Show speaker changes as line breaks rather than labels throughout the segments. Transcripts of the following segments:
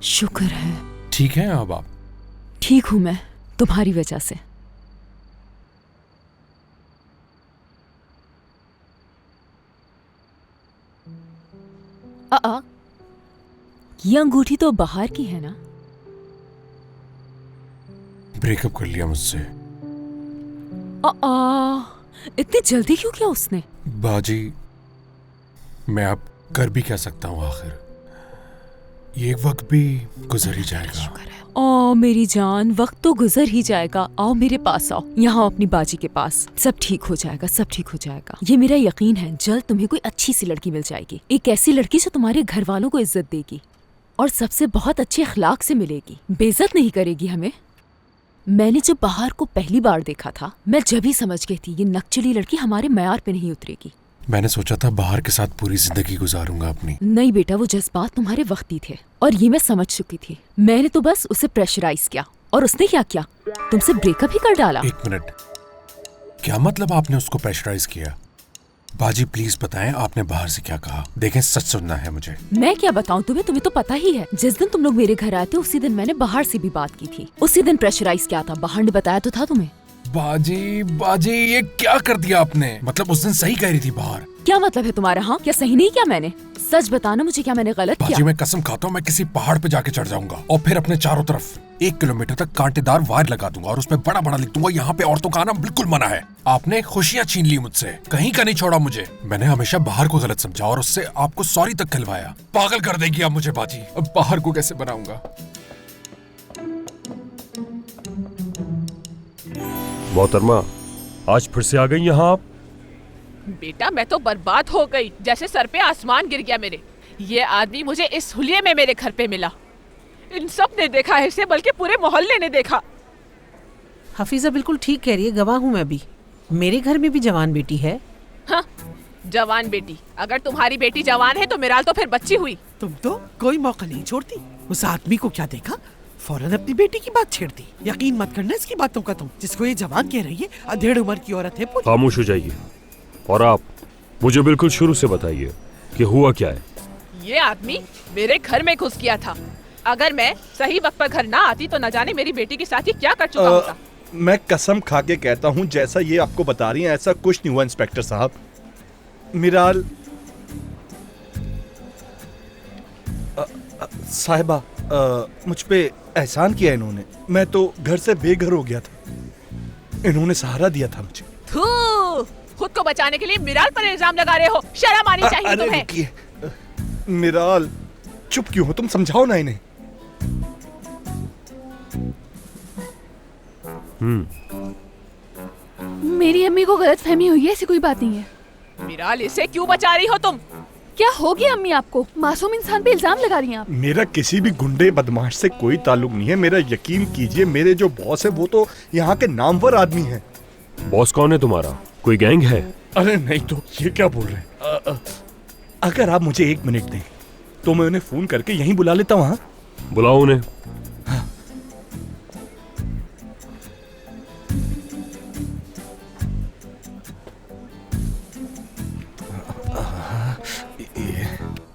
शुक्र है।
ठीक है अब आप?
ठीक हूं मैं, तुम्हारी वजह से। ये अंगूठी तो बाहर की है ना?
ब्रेकअप कर लिया मुझसे।
इतनी जल्दी क्यों किया उसने?
बाजी, मैं अब कर भी क्या सकता हूँ, आखिर ये वक्त भी गुजर ही जाएगा।
ओ मेरी जान, वक्त तो गुजर ही जाएगा। आओ मेरे पास आओ, यहाँ अपनी बाजी के पास। सब ठीक हो जाएगा, सब ठीक हो जाएगा। ये मेरा यकीन है, जल्द तुम्हें कोई अच्छी सी लड़की मिल जाएगी। एक ऐसी लड़की जो तुम्हारे घर वालों को इज्जत देगी और सबसे बहुत अच्छे अखलाक से मिलेगी, बेइज्जत नहीं करेगी हमें। मैंने जब बाहर को पहली बार देखा था, मैं जब ही समझ गई थी ये नकचली लड़की हमारे मयार पे नहीं उतरेगी।
मैंने सोचा था बाहर के साथ पूरी जिंदगी गुजारूंगा अपनी।
नहीं बेटा, वो जज्बात तुम्हारे वक्ती थे और ये मैं समझ चुकी थी। मैंने तो बस उसे प्रेशराइज किया और उसने क्या किया, तुमसे ब्रेकअप ही कर डाला।
एक मिनट, क्या मतलब आपने उसको प्रेशराइज किया? बाजी प्लीज बताएं, आपने बाहर से क्या कहा? देखें, सच सुनना है मुझे।
मैं क्या बताऊं तुम्हें तो पता ही है। जिस दिन तुम लोग मेरे घर आए थे उसी दिन मैंने बाहर से भी बात की थी। उसी दिन प्रेशराइज किया था। बाहर ने बताया तो था तुम्हें।
बाजी ये क्या कर दिया आपने? मतलब उस दिन सही कह रही थी बाहर।
क्या मतलब है तुम्हारा? हाँ, क्या सही नहीं किया मैंने? सच बताना मुझे, क्या मैंने गलत किया?
बाजी मैं कसम खाता हूँ, मैं किसी पहाड़ पे जाके चढ़ जाऊंगा और फिर अपने चारों तरफ 1 किलोमीटर तक कांटेदार वायर लगा दूंगा और उसमें बड़ा बड़ा लिख दूंगा, यहाँ पे औरतों का आना बिल्कुल मना है। आपने खुशियाँ छीन ली मुझसे, कहीं का नहीं छोड़ा मुझे। मैंने हमेशा बाहर को गलत समझा और उससे आपको सॉरी तक कहलवाया। पागल कर देगी आप मुझे बाजी। अब बाहर को कैसे बनाऊंगा?
मोहतरमा, आज फिर से आ गई यहाँ आप?
बेटा मैं तो बर्बाद हो गई, जैसे सर पे आसमान गिर गया मेरे। ये आदमी मुझे इस हुलिये में मेरे घर पे मिला। इन सब ने देखा है इसे, बल्कि पूरे मोहल्ले ने देखा।
हफीजा बिल्कुल ठीक कह रही है, गवाह हूँ मैं भी। मेरे घर में भी जवान बेटी है।
हाँ, जवान बेटी? अगर तुम्हारी बेटी जवान है तो मिराल तो फिर बच्ची हुई।
तुम तो कोई मौका नहीं छोड़ती। उस आदमी को क्या देखा, फौरन अपनी बेटी की बात छेड़ दी। यकीन मत करना इसकी बातों का तुम। जिसको ये जवान कह रही है, अधेड़ उम्र की औरत है पूरी।
खामोश हो जाइए और आप मुझे बिल्कुल शुरू से बताइए कि हुआ क्या है।
ये आदमी मेरे घर में घुस गया था। अगर मैं सही वक्त पर घर ना आती तो न जाने मेरी बेटी के साथ ही क्या कर चुका होता।
मैं कसम खा के कहता हूँ, जैसा ये आपको बता रही हैं ऐसा कुछ नहीं हुआ इंस्पेक्टर साहब। मिराल साहिबा, मुझ पे एहसान किया इन्होंने। मैं तो घर से बेघर हो गया था, इन्होंने सहारा दिया था मुझे।
खुद को बचाने के लिए मिराल पर इल्जाम लगा रहे हो, शर्म आनी चाहिए तुम्हें।
रुकिए मिराल, चुप क्यों हो तुम? समझाओ ना इन्हें।
मेरी अम्मी को गलतफहमी हुई है, ऐसी कोई बात नहीं है।
मिराल, इसे क्यों बचा रही हो तुम?
क्या हो गया अम्मी आपको? मासूम इंसान पे इल्जाम लगा रही हैं आप।
मेरा किसी भी गुंडे बदमाश से कोई ताल्लुक नहीं है। मेरा यकीन कीजिए, मेरे जो बॉस है वो तो यहाँ के नामवर आदमी है।
बॉस कौन है तुम्हारा? कोई गैंग है?
अरे नहीं तो ये क्या बोल रहे हैं? अगर आप मुझे 1 मिनट दें तो मैं उन्हें फोन करके यहीं बुला लेता हूँ। हाँ?
बुलाओ उन्हें।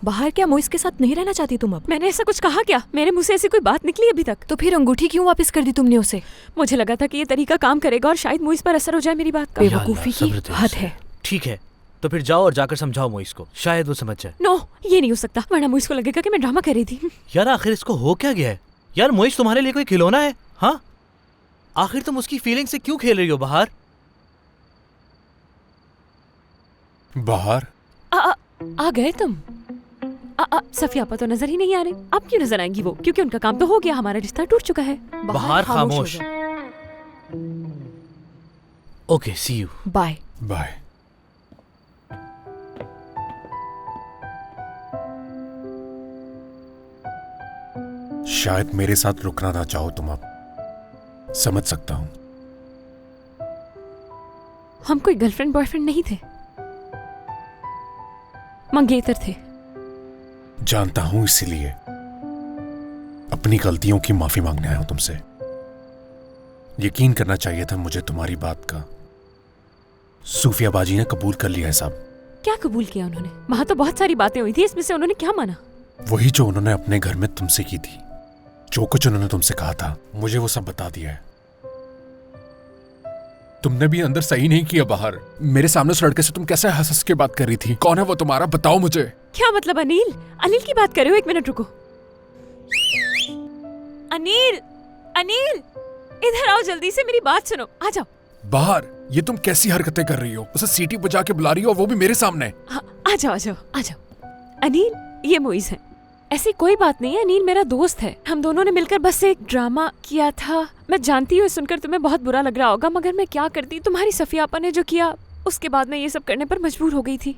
बाहर क्या मोइस के साथ नहीं रहना चाहती तुम अब? मैंने ऐसा कुछ कहा क्या? मेरे मुंह से ऐसी कोई बात निकली अभी तक? तो फिर अंगूठी क्यों वापस कर दी तुमने उसे? मुझे लगा था कि ये तरीका काम करेगा और शायद मोइस पर असर हो जाए मेरी बात का। बेवकूफी की हद है।
ठीक है, तो फिर जाओ और जाकर समझाओ मोइस को, शायद वो समझ जाए।
नो, ये नहीं हो सकता, वरना मोइस को लगेगा कि मैं ड्रामा कर रही थी।
यार आखिर इसको हो क्या गया है? यार मोइस तुम्हारे लिए कोई खिलौना है? हाँ, आखिर तुम उसकी फीलिंग से क्यों खेल रही हो?
बाहर
आ गए तुम? सफिया आपा तो नजर ही नहीं आ रही। अब क्यों नजर आएंगी वो? क्योंकि उनका काम तो हो गया, हमारा रिश्ता टूट चुका है।
बाहर खामोश। Okay, see you.
Bye
bye. शायद मेरे साथ रुकना ना चाहो तुम, अब समझ सकता हूं।
हम कोई गर्लफ्रेंड बॉयफ्रेंड नहीं थे, मंगेतर थे।
जानता हूं, इसीलिए अपनी गलतियों की माफी मांगने आया हूं तुमसे। यकीन करना चाहिए था मुझे तुम्हारी बात का। सूफिया बाजी ने कबूल कर लिया है साहब।
क्या कबूल किया उन्होंने? वहां तो बहुत सारी बातें हुई थी, इसमें से उन्होंने क्या माना?
वही जो उन्होंने अपने घर में तुमसे की थी। जो कुछ उन्होंने तुमसे कहा था मुझे वो सब बता दिया है। तुमने भी अंदर सही नहीं किया बाहर। मेरे सामने उस लड़के से तुम कैसे हंस हंस के बात कर रही थी? कौन है वो तुम्हारा? बताओ मुझे।
क्या मतलब अनिल? अनिल की बात कर रहे हो? एक मिनट रुको। अनिल, अनिल इधर आओ जल्दी से, मेरी बात सुनो, आ जाओ
बाहर। ये तुम कैसी हरकतें कर रही हो? उसे सीटी बजा के बुला रही हो और वो भी मेरे सामने।
आ जाओ आ जाओ आ जाओ। अनिल, ये मोइज है। ऐसी कोई बात नहीं है, अनिल मेरा दोस्त है। हम दोनों ने मिलकर बस एक ड्रामा किया था। मैं जानती हूँ सुनकर तुम्हें बहुत बुरा लग रहा होगा, मगर मैं क्या करती, तुम्हारी सफिया आपा ने जो किया उसके बाद मैं ये सब करने पर मजबूर हो गई थी।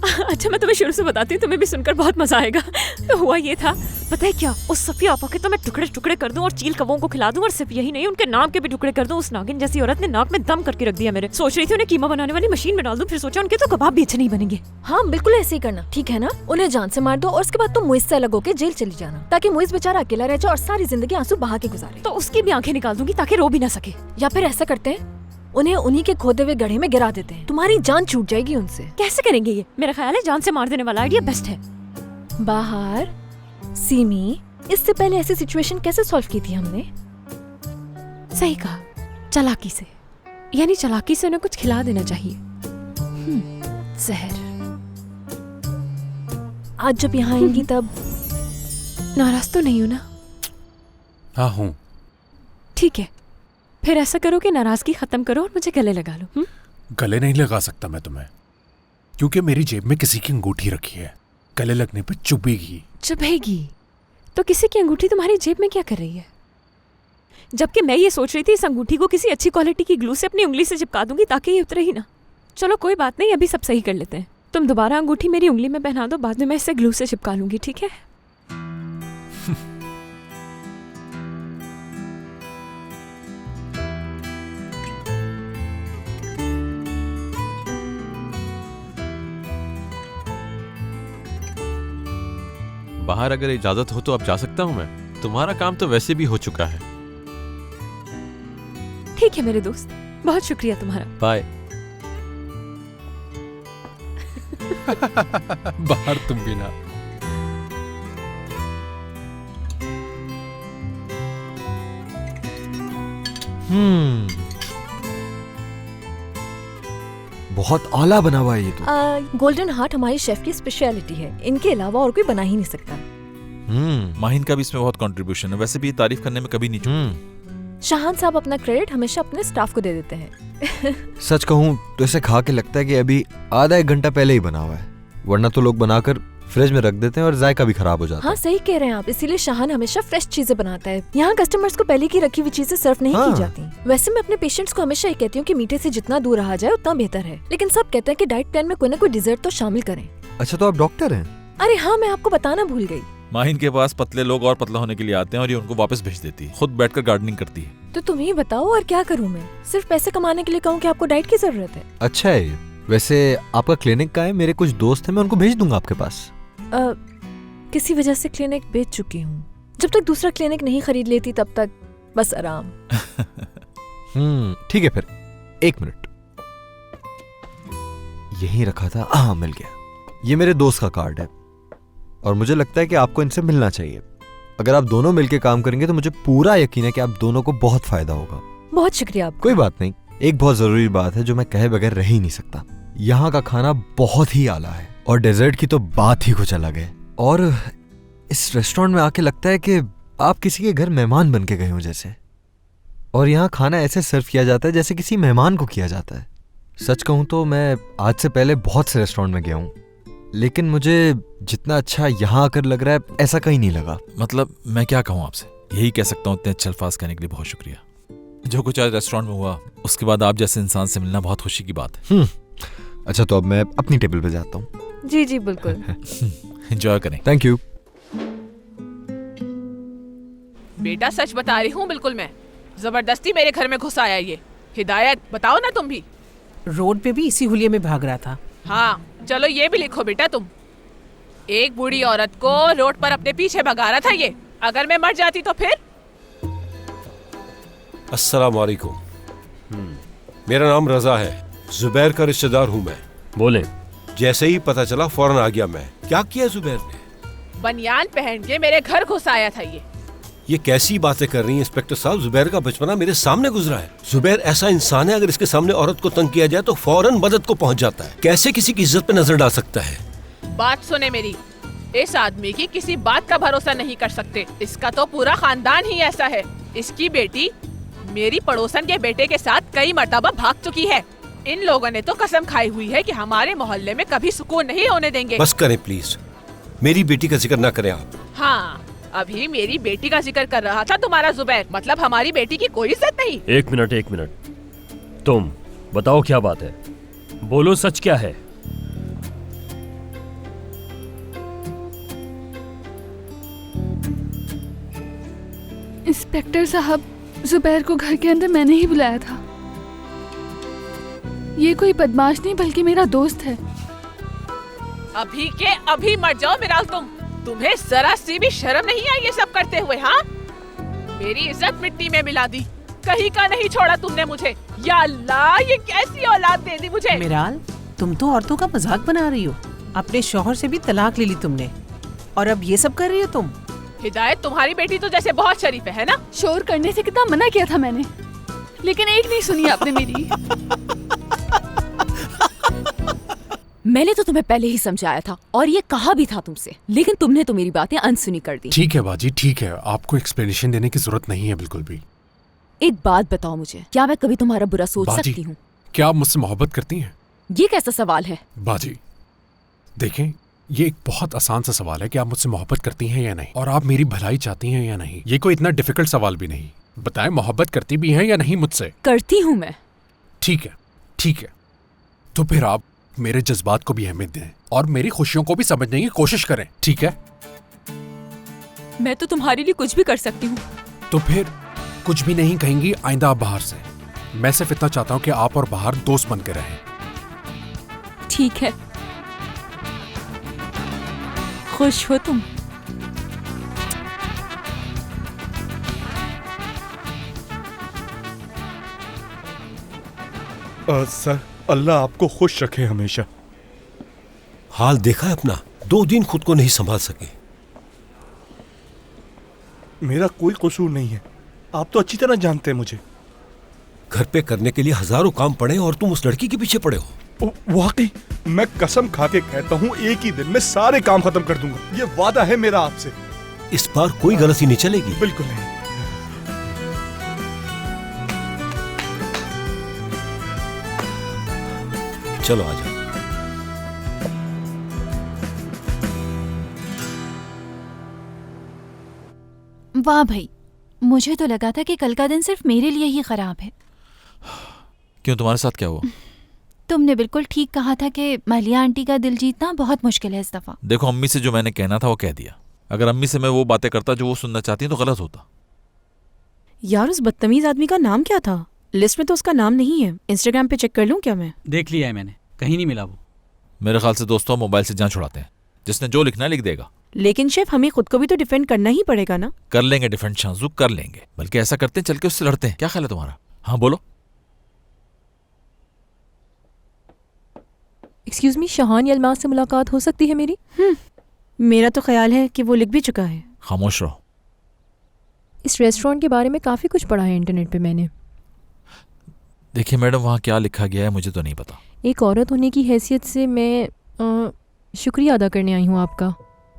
अच्छा मैं तुम्हें शुरू से बताती हूँ, तुम्हें भी सुनकर बहुत मजा आएगा। तो हुआ ये था, पता है क्या, उस सफिया आपा के तो मैं टुकड़े टुकड़े कर दूं और चील कौवों को खिला दूं, और सिर्फ यही नहीं उनके नाक के भी टुकड़े कर दूं। उस नागिन जैसी औरत ने नाक में दम करके रख दिया मेरे। सोच रही थी उन्हें कीमा बनाने वाली मशीन में डाल दूं, फिर सोचा उनके तो कबाब भी अच्छे नहीं बनेंगे।
हाँ बिल्कुल ऐसे ही करना, ठीक है ना? उन्हें जान से मार दो और उसके बाद तुम मुइज से अलग होकर जेल चली जाना, ताकि मुइज बेचारा अकेला रह जाए और सारी जिंदगी आंसू बहा के गुजारे।
तो उसकी भी आंखें निकाल दूंगी ताकि रो भी ना सके।
या फिर ऐसा करते हैं, उन्हें उन्हीं के खोदे हुए गड्ढे में गिरा देते हैं, तुम्हारी जान छूट जाएगी उनसे।
कैसे करेंगे ये? मेरा ख्याल है जान से मार देने वाला आइडिया बेस्ट है।
बाहर सीमी, इससे पहले ऐसी सिचुएशन कैसे सॉल्व की थी हमने?
सही कहा, चालाकी से। यानी चालाकी से उन्हें कुछ खिला देना चाहिए। जहर।
आज जब यहाँ आएंगी तब
नाराज तो नहीं हो ना?
हाँ हूँ।
ठीक है, फिर ऐसा करो कि नाराजगी खत्म करो और मुझे गले लगा लो।
गले नहीं लगा सकता मैं तुम्हें, क्योंकि मेरी जेब में किसी की अंगूठी रखी है। गले लगने पे चुभेगी।
चुभेगी? तो किसी की अंगूठी तुम्हारी जेब में क्या कर रही है? जबकि मैं ये सोच रही थी इस अंगूठी को किसी अच्छी क्वालिटी की ग्लू से अपनी उंगली से चिपका दूंगी ताकि ये उतरे ही ना। चलो कोई बात नहीं, अभी सब सही कर लेते हैं। तुम दोबारा अंगूठी मेरी उंगली में पहना दो, बाद में मैं इसे ग्लू से चिपका लूंगी, ठीक है?
बाहर अगर इजाजत हो तो अब जा सकता हूँ मैं? तुम्हारा काम तो वैसे भी हो चुका है।
ठीक है मेरे दोस्त, बहुत शुक्रिया तुम्हारा।
बाय।
बाहर तुम भी ना।
बहुत आला बना हुआ है ये तो।
गोल्डन हार्ट हमारी शेफ की स्पेशलिटी है, इनके अलावा और कोई बना ही नहीं सकता।
माहिन का भी इसमें बहुत कंट्रीब्यूशन है, वैसे भी तारीफ करने में कभी नहीं चूकते।
शाहान साहब अपना क्रेडिट हमेशा अपने स्टाफ को दे देते हैं।
सच कहूँ तो इसे खा के लगता है कि अभी आधा एक घंटा पहले ही बना हुआ है, वरना तो लोग बनाकर फ्रिज में रख देते हैं और जायका भी खराब हो जाता है।
हाँ सही कह रहे हैं आप, इसीलिए शाहान हमेशा फ्रेश चीजें बनाता है। यहाँ कस्टमर्स को पहले की रखी हुई चीजें सर्व नहीं की जाती। वैसे मैं अपने पेशेंट्स को हमेशा ये कहती हूँ कि मीठे से जितना दूर रहा जाए उतना बेहतर है, लेकिन सब कहते हैं कि डाइट प्लान में कोई न कोई डिजर्ट तो शामिल करें।
अच्छा तो आप डॉक्टर हैं?
अरे हाँ, मैं आपको बताना भूल गई।
माहिन के पास पतले लोग और पतला होने के लिए आते हैं और ये उनको वापस भेज देती है। खुद बैठकर गार्डनिंग करती है।
तो तुम ही बताओ और क्या करूँ मैं? सिर्फ पैसे कमाने के लिए कहूँ कि आपको डाइट की जरूरत है?
अच्छा है ये। वैसे आपका क्लिनिक का है? मेरे कुछ दोस्त हैं, मैं उनको भेज दूंगा आपके पास।
किसी वजह से क्लिनिक बेच चुकी हूँ। जब तक दूसरा क्लिनिक नहीं खरीद लेती तब तक बस आराम।
ठीक है फिर, एक मिनट, यहीं रखा था। हाँ मिल गया। ये मेरे दोस्त का कार्ड है और मुझे लगता है कि आपको इनसे मिलना चाहिए। अगर आप दोनों मिलके काम करेंगे तो मुझे पूरा यकीन है कि आप दोनों को बहुत फायदा होगा।
बहुत शुक्रिया आपका।
कोई बात नहीं, एक बहुत जरूरी बात है जो मैं कहे बगैर रह ही नहीं सकता। यहाँ का खाना बहुत ही आला है और डेजर्ट की तो बात ही कुछ अलग है। और इस रेस्टोरेंट में आके लगता है कि आप किसी के घर मेहमान बन के गए हो जैसे। और यहाँ खाना ऐसे सर्व किया जाता है जैसे किसी मेहमान को किया जाता है। सच कहूँ तो मैं आज से पहले बहुत से रेस्टोरेंट में गया हूँ, लेकिन मुझे जितना अच्छा यहाँ आकर लग रहा है ऐसा कहीं नहीं लगा।
मतलब मैं क्या कहूँ आपसे, यही कह सकता हूँ, इतने अच्छे अल्फाज कहने के लिए बहुत शुक्रिया। जो कुछ आज रेस्टोरेंट में हुआ उसके बाद आप जैसे इंसान से मिलना बहुत खुशी की बात है।
अच्छा तो अब मैं अपनी टेबल पे जाता हूँ।
जी जी बिल्कुल।
एंजॉय करें।
Thank you.
बेटा सच बता रही हूँ बिल्कुल, मैं जबरदस्ती मेरे घर में घुस आया ये। हिदायत बताओ ना तुम भी।
रोड पे भी इसी हुलिये में भाग रहा था।
हाँ चलो ये भी लिखो बेटा तुम। एक बूढ़ी औरत को रोड पर अपने पीछे भगा रहा था ये। अगर मैं मर जाती तो फिर?
अस्सलाम वालेकुम। मेरा नाम रजा है, जुबैर का रिश्तेदार हूँ मैं।
बोले।
जैसे ही पता चला फौरन आ गया मैं। क्या किया जुबैर ने?
बनियान पहन के मेरे घर घुस आया था
ये कैसी बातें कर रही हैं इंस्पेक्टर साहब? जुबैर का बचपना मेरे सामने गुजरा है। जुबैर ऐसा इंसान है, अगर इसके सामने औरत को तंग किया जाए तो फौरन मदद को पहुंच जाता है। कैसे किसी की इज्जत पे नजर डाल सकता है?
बात सुने मेरी, इस आदमी की किसी बात का भरोसा नहीं कर सकते। इसका तो पूरा खानदान ही ऐसा है। इसकी बेटी मेरी पड़ोसन के बेटे के साथ कई मर्तबा भाग चुकी है। इन लोगों ने तो कसम खाई हुई है कि हमारे मोहल्ले में कभी सुकून नहीं होने देंगे।
बस करें प्लीज, मेरी बेटी का जिक्र ना करें आप।
हाँ, अभी मेरी बेटी का जिक्र कर रहा था तुम्हारा जुबैर। मतलब हमारी बेटी की कोई इज्जत नहीं।
एक मिनट, तुम बताओ क्या बात है, बोलो सच क्या है?
इंस्पेक्टर साहब, जुबैर को घर के अंदर मैंने ही बुलाया था। ये कोई बदमाश नहीं बल्कि मेरा दोस्त है।
अभी के अभी मर जाओ मिराल तुम्हें जरा सी भी शर्म नहीं आई ये सब करते हुए? हाँ, मेरी इज्जत मिट्टी में मिला दी, कहीं का नहीं छोड़ा तुमने मुझे। या अल्लाह, ये कैसी औलाद दे दी मुझे।
मिराल, तुम तो औरतों का मजाक बना रही हो। अपने शौहर से भी तलाक ले ली तुमने और अब ये सब कर रही हो तुम।
हिदायत, तुम्हारी बेटी तो जैसे बहुत शरीफ है ना?
शोर करने से कितना मना किया था मैंने, लेकिन एक नहीं सुनी आपने मेरी।
मैंने तो तुम्हें पहले ही समझाया था और ये कहा भी था तुमसे, लेकिन तुमने तो मेरी बातें अनसुनी कर दी।
ठीक है बाजी, ठीक है, आपको एक्सप्लेनेशन देने की जरूरत नहीं है बिल्कुल भी।
एक बात बताओ मुझे, क्या मैं कभी तुम्हारा बुरा सोच
बाजी,
सकती हूँ?
क्या आप मुझसे मोहब्बत करती हैं?
ये कैसा सवाल है?
बाजी देखें, ये एक बहुत आसान सा सवाल है कि आप मुझसे मोहब्बत करती हैं या नहीं, और आप मेरी भलाई चाहती हैं या नहीं। ये कोई इतना डिफिकल्ट सवाल भी नहीं। बताएं, मोहब्बत करती भी हैं या नहीं मुझसे?
करती हूँ मैं।
ठीक है, ठीक है, तो फिर आप मेरे जज्बात को भी अहमियत दें और मेरी खुशियों को भी समझने की कोशिश करें, ठीक है?
मैं तो तुम्हारे लिए कुछ भी कर सकती हूँ।
तो फिर कुछ भी नहीं कहेंगी आइंदा आप बाहर से। मैं सिर्फ इतना चाहता हूँ कि आप और बाहर दोस्त बन के रहें।
ठीक है, खुश हो तुम?
सर, अल्लाह आपको खुश रखे हमेशा।
हाल देखा है अपना, 2 दिन खुद को नहीं संभाल सके।
मेरा कोई कसूर नहीं है, आप तो अच्छी तरह जानते हैं मुझे।
घर पे करने के लिए हजारों काम पड़े और तुम उस लड़की के पीछे पड़े हो।
वाकई, मैं कसम खा के कहता हूँ, एक ही दिन में सारे काम खत्म कर दूंगा। ये वादा है मेरा आपसे।
इस बार कोई गलती नहीं चलेगी?
बिल्कुल नहीं।
चलो आ जाओ।
वाह भाई, मुझे तो लगा था कि कल का दिन सिर्फ मेरे लिए ही खराब है।
क्यों, तुम्हारे साथ क्या हुआ?
तुमने बिल्कुल ठीक कहा था कि मालिया आंटी का दिल जीतना बहुत मुश्किल है इस दफा।
देखो, अम्मी से जो मैंने कहना था वो कह दिया। अगर अम्मी से मैं वो बातें करता जो वो सुनना चाहती है तो गलत होता।
यार, उस बदतमीज आदमी का नाम क्या था? लिस्ट में तो उसका नाम नहीं है। इंस्टाग्राम पे चेक कर लूं क्या मैं?
देख लिया है मैंने, कहीं नहीं मिला वो।
मेरे ख्याल से दोस्तों मोबाइल से जान छुड़ाते हैं। जिसने जो लिखना है लिख देगा।
लेकिन शेफ, हमें खुद को भी तो डिफेंड करना ही पड़ेगा ना।
कर लेंगे डिफेंड शांजू, कर लेंगे। बल्कि ऐसा करते हैं, चल के उससे लड़ते हैं। क्या ख्याल है तुम्हारा? हाँ बोलो।
एक्सक्यूज मी, शहान यलमाज से मुलाकात हो सकती है मेरी?
मेरा तो ख्याल है कि वो लिख भी चुका है।
खामोश रहो।
इस रेस्टोरेंट के बारे में काफी कुछ पढ़ा है इंटरनेट पे मैंने।
देखिए मैडम, वहाँ क्या लिखा गया है मुझे तो नहीं पता।
एक औरत होने की हैसियत से मैं शुक्रिया अदा करने आई हूँ आपका,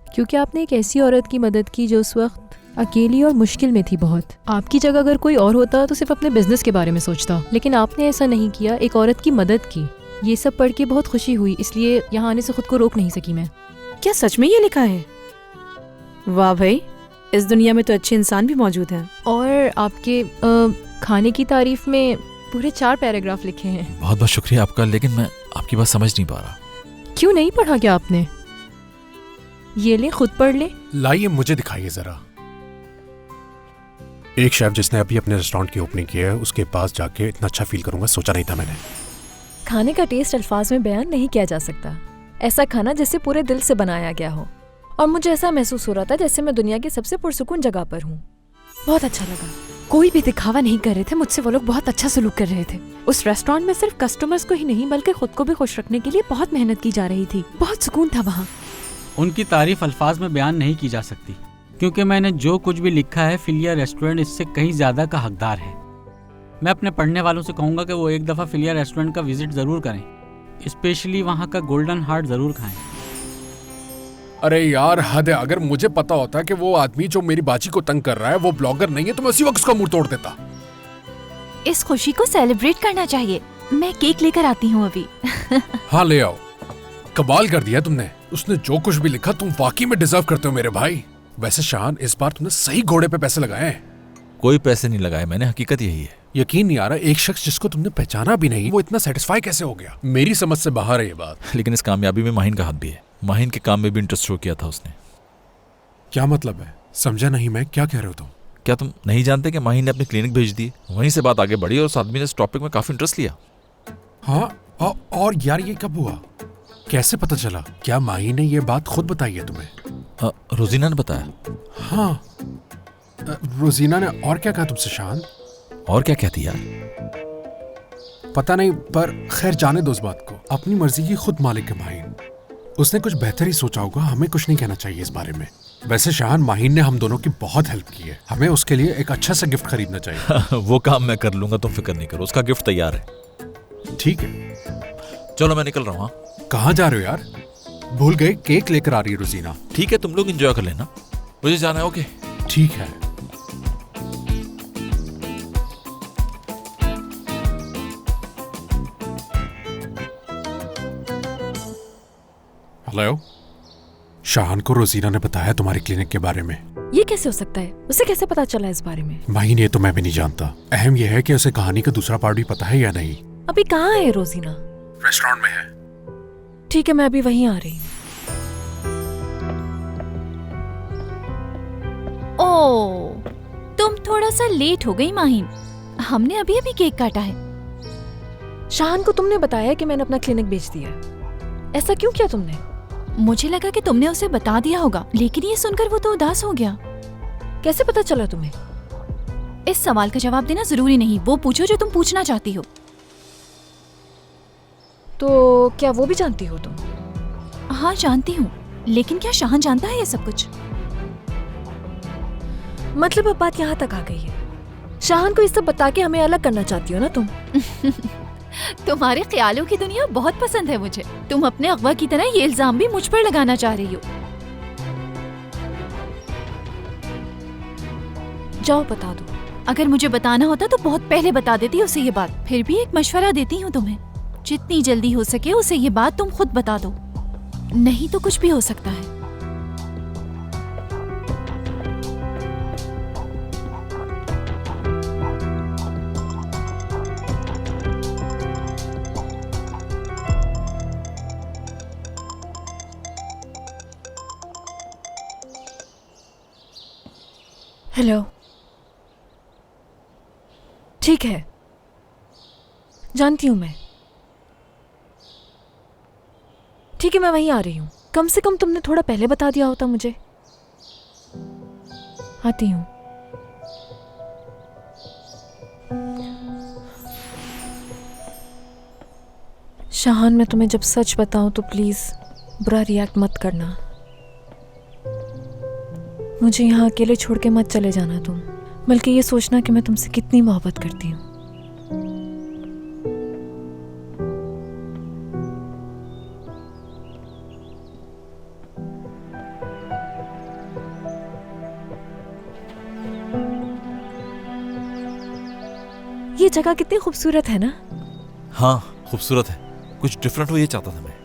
क्योंकि आपने एक ऐसी औरत की मदद की जो उस वक्त अकेली और मुश्किल में थी बहुत। आपकी जगह अगर कोई और होता तो सिर्फ अपने बिजनेस के बारे में सोचता, लेकिन आपने ऐसा नहीं किया, एक औरत की मदद की। ये सब पढ़ के बहुत खुशी हुई, इसलिए यहाँ आने से खुद को रोक नहीं सकी मैं।
क्या सच में ये लिखा है? वाह भाई, इस दुनिया में तो अच्छे इंसान भी मौजूद हैं।
और आपके खाने की तारीफ में पूरे 4 पैराग्राफ लिखे हैं।
बहुत बहुत शुक्रिया आपका, लेकिन मैं आपकी बात समझ नहीं पा रहा।
क्यों नहीं पढ़ा क्या आपने? ये ले, खुद पढ़ ले।
लाइए, मुझे दिखाइए जरा। एक शेफ जिसने अभी अपने रेस्टोरेंट की ओपनिंग की है, उसके पास जाके इतना अच्छा फील करूंगा सोचा नहीं था मैंने।
खाने का टेस्ट अल्फाज में बयान नहीं किया जा सकता। ऐसा खाना जैसे पूरे दिल से बनाया गया हो, और मुझे ऐसा महसूस हो रहा था जैसे मैं दुनिया की सबसे पुरसुकून जगह पर हूँ। बहुत अच्छा लगा। कोई भी दिखावा नहीं कर रहे थे मुझसे, वो लोग बहुत अच्छा सलूक कर रहे थे। उस रेस्टोरेंट में सिर्फ कस्टमर्स को ही नहीं बल्कि खुद को भी खुश रखने के लिए बहुत मेहनत की जा रही थी। बहुत सुकून था वहाँ।
उनकी तारीफ अल्फाज में बयान नहीं की जा सकती, क्योंकि मैंने जो कुछ भी लिखा है फिलिया रेस्टोरेंट इससे कहीं ज़्यादा का हकदार है। मैं अपने पढ़ने वालों से कहूँगा कि वो एक दफ़ा फिलिया रेस्टोरेंट का विजिट ज़रूर करें, स्पेशली वहाँ का गोल्डन हार्ट ज़रूर खाएं।
अरे यार हद है, अगर मुझे पता होता कि वो आदमी जो मेरी बाजी को तंग कर रहा है वो ब्लॉगर नहीं है तो मैं उसी वक्त उसका मुंह तोड़ देता।
इस खुशी को सेलिब्रेट करना चाहिए। मैं केक लेकर आती हूँ अभी।
हाँ ले आओ। कमाल कर दिया तुमने, उसने जो कुछ भी लिखा तुम वाकई में डिजर्व करते हो मेरे भाई। वैसे शान, इस बार तुमने सही घोड़े पे पैसे लगाए हैं।
कोई पैसे नहीं लगाए मैंने, हकीकत यही है।
यकीन नहीं आ रहा, एक शख्स जिसको तुमने पहचाना भी नहीं वो इतना सेटिस्फाई कैसे हो गया। मेरी समझ से बाहर है ये बात।
लेकिन इस कामयाबी में माहिन का हाथ भी है। माहिन के काम में भी इंटरेस्ट शो किया था उसने।
क्या मतलब है? समझा नहीं मैं, क्या कह रहे हो तुम?
क्या तुम नहीं जानते कि माहिन ने अपनी क्लिनिक भेज दी? वहीं से बात आगे बढ़ी और उस आदमी ने इस टॉपिक में काफी इंटरेस्ट लिया।
हाँ, और यार ये कब हुआ, कैसे पता चला? क्या माही ने ये बात खुद बताई है तुम्हें?
रोजीना ने बताया।
हाँ, रोजीना ने। और क्या कहा तुमसे शान?
और क्या कहती यार?
पता नहीं, पर खैर जाने दो उस बात को। अपनी मर्जी की खुद मालिक है माहीन। उसने कुछ बेहतर ही सोचा होगा, हमें कुछ नहीं कहना चाहिए इस बारे में। वैसे शान, माहीन ने हम दोनों की बहुत हेल्प की है, हमें उसके लिए एक अच्छा सा गिफ्ट खरीदना चाहिए।
वो काम मैं कर लूंगा, तुम फिक्र नहीं करो, उसका गिफ्ट तैयार है।
ठीक है,
चलो मैं निकल रहा हूँ।
कहाँ जा रहे हो यार? भूल गए, केक लेकर आ रही है रोजीना।
ठीक है, तुम लोग एंजॉय कर लेना, मुझे जाना है। ओके
ठीक है। हेलो, शाहान को रोजीना ने बताया तुम्हारी क्लिनिक के बारे में।
ये कैसे हो सकता है? उसे कैसे पता चला इस बारे में?
माहीन, ये तो मैं भी नहीं जानता। अहम यह है कि उसे कहानी का दूसरा पार्ट भी पता है या नहीं।
अभी कहाँ है रोजीना?
रेस्टोरेंट में है।
ठीक है, मैं अभी वहीं आ रही हूँ।
ओह, तुम थोड़ा सा लेट हो गई माहिन। हमने अभी अभी केक काटा है।
शाहान को तुमने बताया कि मैंने अपना क्लिनिक बेच दिया है। ऐसा क्यों किया तुमने?
मुझे लगा कि तुमने उसे बता दिया होगा, लेकिन ये सुनकर वो तो उदास हो गया।
कैसे पता चला तुम्हें?
इस सवाल का जवाब देना जरूरी नहीं, वो पूछो जो तुम पूछना चाहती हो।
तो क्या वो भी जानती हो तुम?
हाँ जानती हूँ, लेकिन क्या शाहान जानता है ये सब कुछ?
मतलब अब बात यहाँ तक आ गई है। शाहान को ये सब बता के हमें अलग करना चाहती हो ना तुम?
तुम्हारे ख्यालों की दुनिया बहुत पसंद है मुझे। तुम अपने अगवा की तरह ये इल्जाम भी मुझ पर लगाना चाह रही हो।
जाओ बता दो।
अगर मुझे बताना होता तो बहुत पहले बता देती उसे ये बात। फिर भी एक मशवरा देती हूँ तुम्हें, जितनी जल्दी हो सके उसे ये बात तुम खुद बता दो, नहीं तो कुछ भी हो सकता है।
हेलो, ठीक है, जानती हूँ मैं। ठीक है, मैं वहीं आ रही हूँ। कम से कम तुमने थोड़ा पहले बता दिया होता मुझे। आती हूँ। शाहान, मैं तुम्हें जब सच बताऊं तो प्लीज बुरा रिएक्ट मत करना। मुझे यहाँ अकेले छोड़ के मत चले जाना तुम, बल्कि ये सोचना कि मैं तुमसे कितनी मोहब्बत करती हूँ। ये जगह कितनी खूबसूरत है ना?
हाँ खूबसूरत है, कुछ डिफरेंट हो ये चाहता था मैं।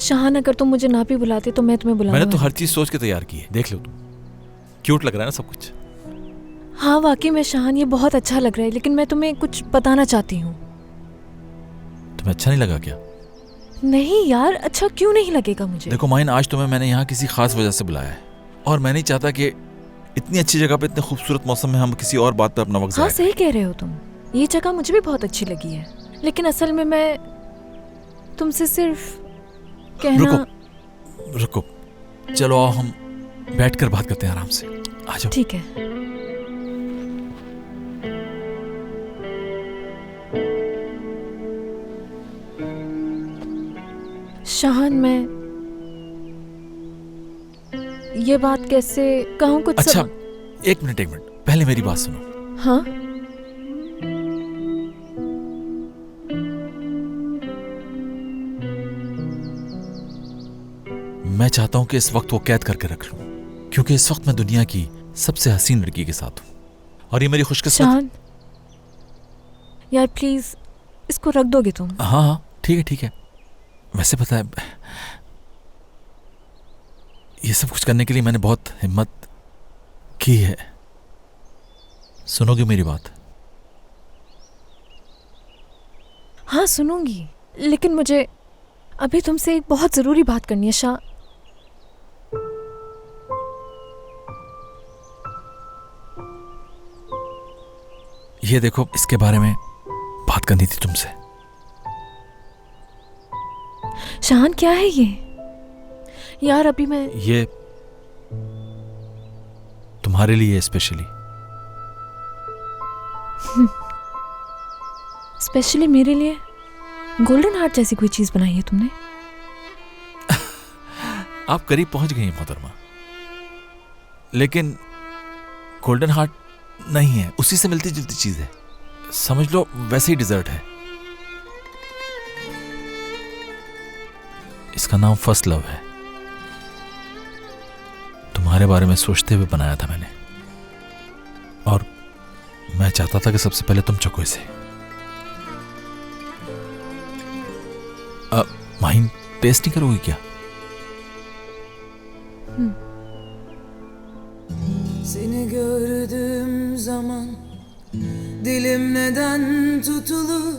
शाहान, अगर तुम मुझे ना भी बुलाते तो मैं तुम्हें बुलाऊंगा।
मैंने तो हर चीज सोच के तैयार की है, देख लो तुम। क्यूट लग रहा है ना सब कुछ?
हाँ वाकई में शाहान, ये बहुत अच्छा लग रहा है, लेकिन मैं तुम्हें कुछ बताना चाहती हूँ।
तुम्हें अच्छा नहीं लगा क्या?
नहीं यार, अच्छा क्यों नहीं लगेगा मुझे?
देखो माइन, आज तुम्हें मैंने यहाँ किसी खास वजह से बुलाया है, और मैं नहीं चाहता कि इतनी अच्छी जगह पे इतने खूबसूरत मौसम में हम किसी और बात पे अपना वक्त
हाँ सही कह रहे हो तुम। ये जगह मुझे भी बहुत अच्छी लगी है, लेकिन असल में मैं तुमसे सिर्फ कहना।
रुको, चलो आओ हम बैठकर बात करते हैं आराम से। आ जाओ।
ठीक है। शाहान, मैं
ये बात कैसे कहूँ कुछ
अच्छा, एक मिनट पहले मेरी बात सुनो।
हाँ
मैं चाहता हूं कि इस वक्त वो कैद करके रख लूं, क्योंकि इस वक्त मैं दुनिया की सबसे हसीन लड़की के साथ हूं और ये मेरी खुशकिस्मत।
शान, यार प्लीज इसको रख दोगे तुम?
हाँ ठीक है। वैसे पता है, ये सब कुछ करने के लिए मैंने बहुत हिम्मत की है। सुनोगे मेरी बात?
हाँ सुनूंगी, लेकिन मुझे अभी तुमसे एक बहुत जरूरी बात करनी है शान।
ये देखो, इसके बारे में बात करनी थी तुमसे।
शान क्या है ये? यार अभी मैं
ये तुम्हारे लिए स्पेशली।
स्पेशली मेरे लिए गोल्डन हार्ट जैसी कोई चीज बनाई है तुमने?
आप करीब पहुंच गई हैं मोहतरमा, लेकिन गोल्डन हार्ट नहीं है, उसी से मिलती जुलती चीज है। समझ लो वैसे ही डिजर्ट है। इसका नाम फर्स्ट लव है। तुम्हारे बारे में सोचते हुए बनाया था मैंने, और मैं चाहता था कि सबसे पहले तुम चखो इसे। माहिन, टेस्ट नहीं करोगी क्या?
Seni gördüğüm zaman dilim neden tutulur?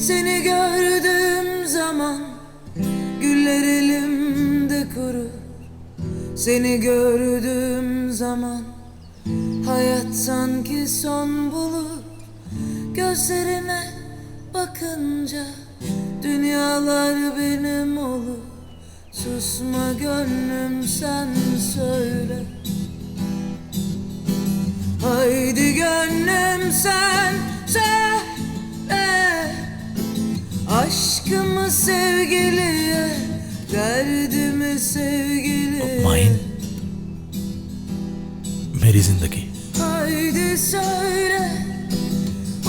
Seni gördüğüm zaman güller elimde kurur. Seni gördüğüm zaman hayat sanki son bulur. Gözlerine bakınca dünyalar benim olur. Susma gönlüm sen söyle. Haydi gönlüm sen söyle. Aşkımı sevgiliye, derdimi sevgiliye.
Mahin, मेरी जिंदगी।
Haydi söyle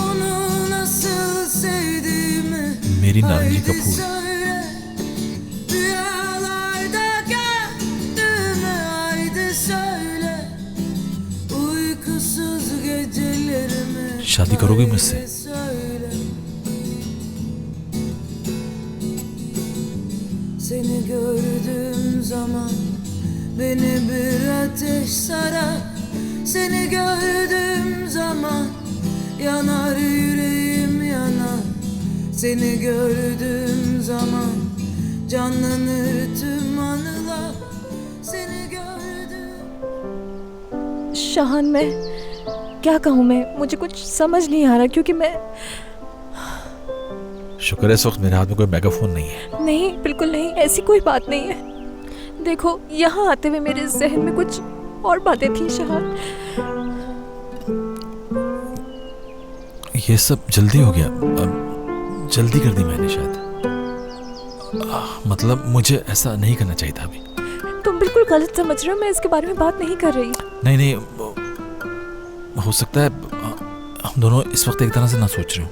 onu nasıl sevdiğimi.
मेरी नारंगी का
Haydi
फूल।
söyle rüyalarda gördüğümü. Haydi söyle uykusuz gecelerimi.
शादी करोगे मुझसे?
Haydi söyle. Seni gördüğüm zaman beni bir ateş sarar. Seni gördüğüm zaman yanar yüreğim yanar. Seni gördüğüm zaman canlanır tüm anılar. Seni gördüğüm...
शान, मैं क्या कहूँ? मुझे कुछ समझ नहीं आ रहा, क्योंकि मैं
शुक्र है इस वक्त मेरे हाथ में कोई मेगाफोन नहीं है।
नहीं, बिल्कुल नहीं, ऐसी कोई बात नहीं है। देखो, यहाँ आते हुए मेरे जहन में कुछ और बातें थी शान।
ये सब जल्दी हो गया, जल्दी कर दी मैंने शायद। मतलब मुझे ऐसा नहीं करना चाहिए था अभी।
तुम बिल्कुल गलत समझ रहे हो, मैं इसके बारे में बात नहीं कर रही।
नहीं, हो सकता है हम दोनों इस वक्त एक तरह से ना सोच रहे हो।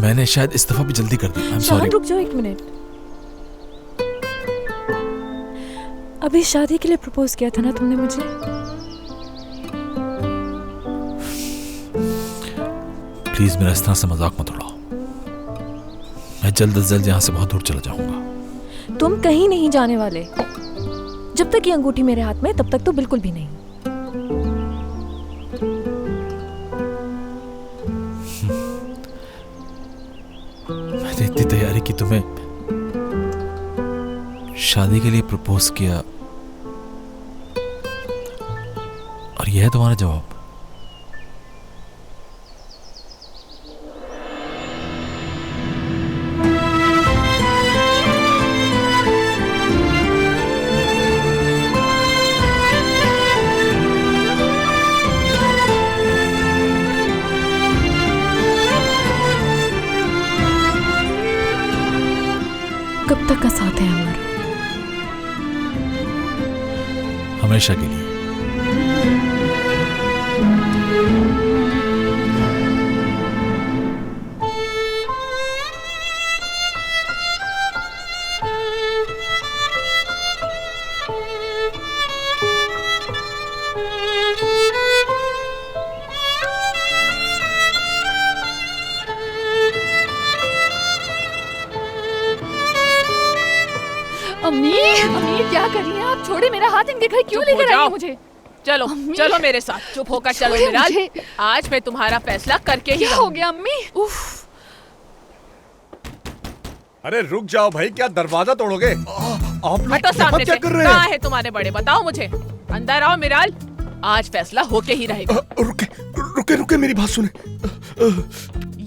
मैंने शायद इस दफा भी जल्दी कर दी। I'm
शान,
sorry।
रुक जाओ एक मिनट। अभी शादी के लिए प्रपोज किया था ना तुमने मुझे?
प्लीज मेरा इस तरह से मजाक मत उड़ाओ। मैं जल्द से जल्द यहाँ से बहुत दूर चला जाऊंगा।
तुम कहीं नहीं जाने वाले। जब तक ये अंगूठी मेरे हाथ में है, तब तक तो बिल्कुल भी नहीं।
मैंने इतनी तैयारी की, तुम्हें शादी के लिए प्रपोज किया, और यह है तुम्हारा जवाब।
कब तक का साथ है हमारा?
हमेशा के लिए।
अम्मी अम्मी क्या कर रही हैं आप? छोड़े मेरा हाथ, इनके घर क्यों लेकर आई हैं मुझे?
चलो चलो मेरे साथ, चुप होकर चलो
छोड़िए
मिराल।
मुझे।
आज मैं तुम्हारा फैसला करके ही
क्या हो गया अम्मी?
उफ।
अरे रुक जाओ भाई, क्या दरवाजा तोड़ोगे? आप लोग
हटो सामने
क्या
से।
कर रहे
कहाँ
हैं?
है तुम्हारे बड़े? बताओ मुझे। अंदर आओ मिराल, आज फैसला होके ही रहेगा।
रुके रुके मेरी बात सुने।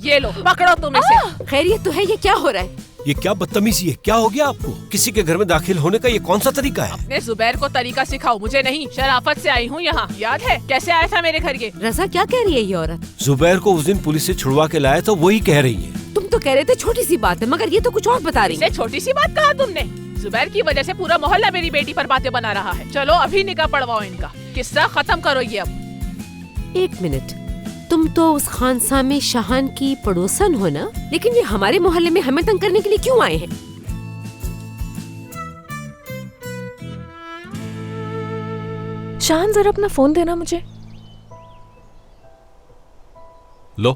ये लो पकड़ो तुम इसे।
खैरियत तो है? ये क्या हो रहा है?
ये क्या बदतमीजी है? क्या हो गया आपको? किसी के घर में दाखिल होने का ये कौन सा तरीका है?
अपने जुबैर को तरीका सिखाओ, मुझे नहीं। शराफत से आई हूँ यहाँ, याद है कैसे आया था मेरे घर? ये
रजा क्या कह रही है ये औरत?
जुबैर को उस दिन पुलिस से छुड़वा के लाया तो वही कह रही है।
तुम तो कह रहे थे छोटी सी बात है, मगर ये तो कुछ और बता रही है।
छोटी सी बात कहा तुमने? जुबैर की वजह से पूरा मोहल्ला मेरी बेटी पर बातें बना रहा है। चलो अभी निकाह पढ़वाओ इनका, किस्सा खत्म करो ये अब।
एक मिनट, तुम तो उस खानसामे शाहान की पड़ोसन हो ना? लेकिन ये हमारे मोहल्ले में हमें तंग करने के लिए क्यों आए हैं?
शाहान जरा अपना फोन देना मुझे।
लो,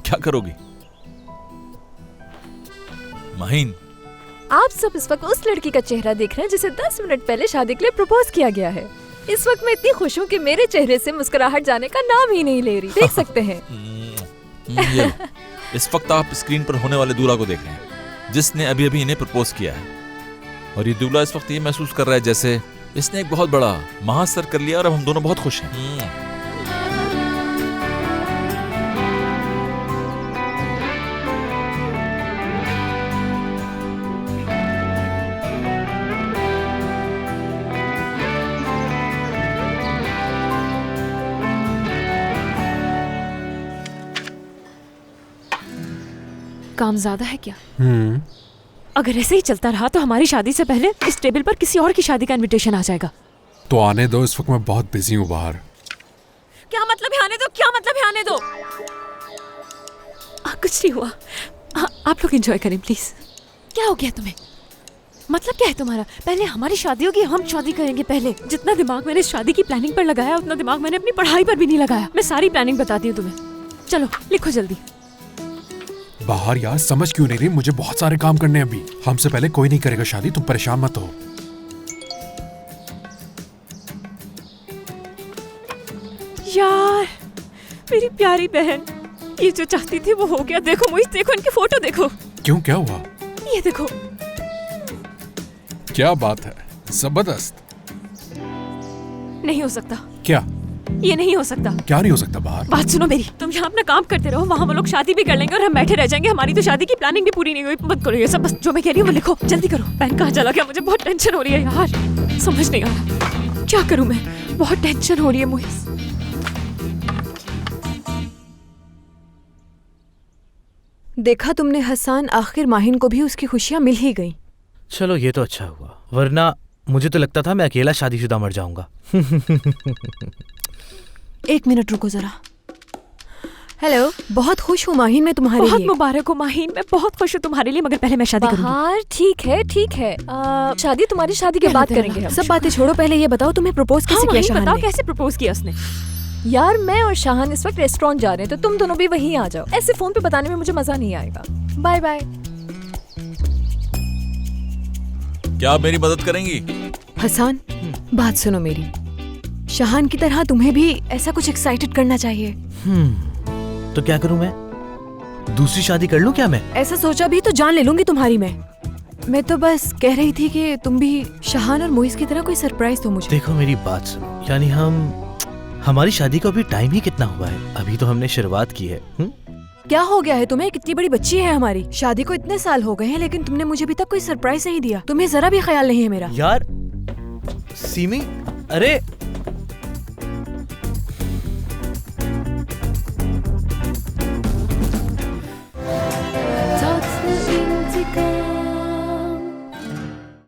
क्या करोगी? माहिन,
आप सब इस वक्त उस लड़की का चेहरा देख रहे हैं जिसे 10 मिनट पहले शादी के लिए प्रपोज किया गया है। इस वक्त मैं इतनी खुश हूँ कि मेरे चेहरे से मुस्कुराहट जाने का नाम ही नहीं ले रही। देख सकते हैं।
ये लो, इस वक्त आप स्क्रीन पर होने वाले दूल्हा को देख रहे हैं, जिसने अभी अभी इन्हें प्रपोज किया है। और ये दूल्हा इस वक्त ये महसूस कर रहा है जैसे इसने एक बहुत बड़ा महासर कर लिया और अब हम दोनों बहुत खुश हैं।
काम ज्यादा है क्या? अगर ऐसे ही चलता रहा तो हमारी शादी से पहले इस टेबल पर किसी और की शादी का इनविटेशन आ जाएगा।
तो आने दो, इस वक्त मैं बहुत बिजी हूँ बाहर।
क्या मतलब है आने दो? क्या मतलब है आने दो? कुछ नहीं हुआ। आप लोग एंजॉय करें प्लीज। क्या हो गया तुम्हें? मतलब क्या है तुम्हारा? पहले हमारी शादी होगी, हम शादी करेंगे पहले। जितना दिमाग मैंने शादी की प्लानिंग पर लगाया उतना दिमाग मैंने अपनी पढ़ाई पर भी नहीं लगाया। मैं सारी प्लानिंग बताती हूँ तुम्हें। चलो लिखो जल्दी।
बाहर यार, समझ क्यों नहीं रही? मुझे बहुत सारे काम करने हैं अभी। हमसे पहले कोई नहीं करेगा शादी, तुम परेशान मत हो।
यार मेरी प्यारी बहन, ये जो चाहती थी वो हो गया। देखो मुझे, देखो इनकी फोटो देखो।
क्यों, क्या हुआ?
ये देखो।
क्या बात है, जबरदस्त।
नहीं हो सकता।
क्या?
ये नहीं हो सकता।
क्या नहीं हो सकता? बाहर
बात सुनो मेरी, तुम यहाँ अपना काम करते रहो, वहाँ वो लोग शादी भी कर लेंगे और हम बैठे रह जाएंगे। हमारी तो शादी की प्लानिंग भी पूरी नहीं हुई। मत करो ये सब, बस जो मैं कह रही हूँ वो लिखो। जल्दी करो। पेन कहाँ चला गया? मुझे बहुत टेंशन हो रही है यार, समझ नहीं आ रहा क्या करूँ मैं। बहुत टेंशन हो रही है मुझे।
देखा तुमने हसन, आखिर माहिन को भी उसकी खुशियाँ मिल ही गई।
चलो ये तो अच्छा हुआ, वरना मुझे तो लगता था मैं अकेला शादीशुदा मर जाऊंगा।
एक मिनट रुको जरा। हेलो, बहुत खुश हूँ माहिन मैं तुम्हारे
बहुत
लिए।
मुबारक हो माहिन, मैं बहुत खुश हूँ तुम्हारे लिए, मगर पहले मैं शादी करूंगी।
बाहर ठीक है ठीक है। शादी तुम्हारी शादी के बाद करेंगे हम।
सब बातें छोड़ो, पहले ये बताओ तुम्हें प्रपोज कैसे किया शाहान
बताओ
ने?
कैसे प्रपोज किया उसने?
यार मैं और शाहान इस वक्त रेस्टोरेंट जा रहे हैं, तो तुम दोनों भी वहीं आ जाओ। ऐसे फोन पे बताने में मुझे मजा नहीं आएगा। Bye bye.
क्या आप मेरी मदद करेंगी?
हसन, बात सुनो मेरी। शाहान की तरह तुम्हें भी ऐसा कुछ एक्साइटेड करना चाहिए।
तो क्या करूं मैं? दूसरी शादी कर लूं क्या मैं?
ऐसा सोचा भी तो जान ले लूंगी तुम्हारी मैं तो बस कह रही थी कि तुम भी शाहान और मोइस की तरह कोई सरप्राइज दो मुझे।
देखो मेरी बात सुनो, यानी हमारी शादी को अभी टाइम ही कितना हुआ है? अभी तो हमने शुरुआत की है।
क्या हो गया है तुम्हें? कितनी बड़ी बच्ची है हमारी। शादी को इतने साल हो गए हैं, लेकिन तुमने मुझे अभी तक कोई सरप्राइज नहीं दिया। तुम्हें जरा भी ख्याल नहीं है मेरा।
यार सीमी, अरे